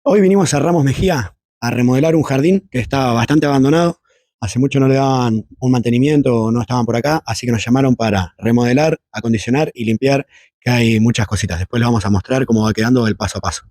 Hoy vinimos a Ramos Mejía a remodelar un jardín que estaba bastante abandonado. Hace mucho no le daban un mantenimiento, no estaban por acá, así que nos llamaron para remodelar, acondicionar y limpiar, que hay muchas cositas. Después les vamos a mostrar cómo va quedando el paso a paso.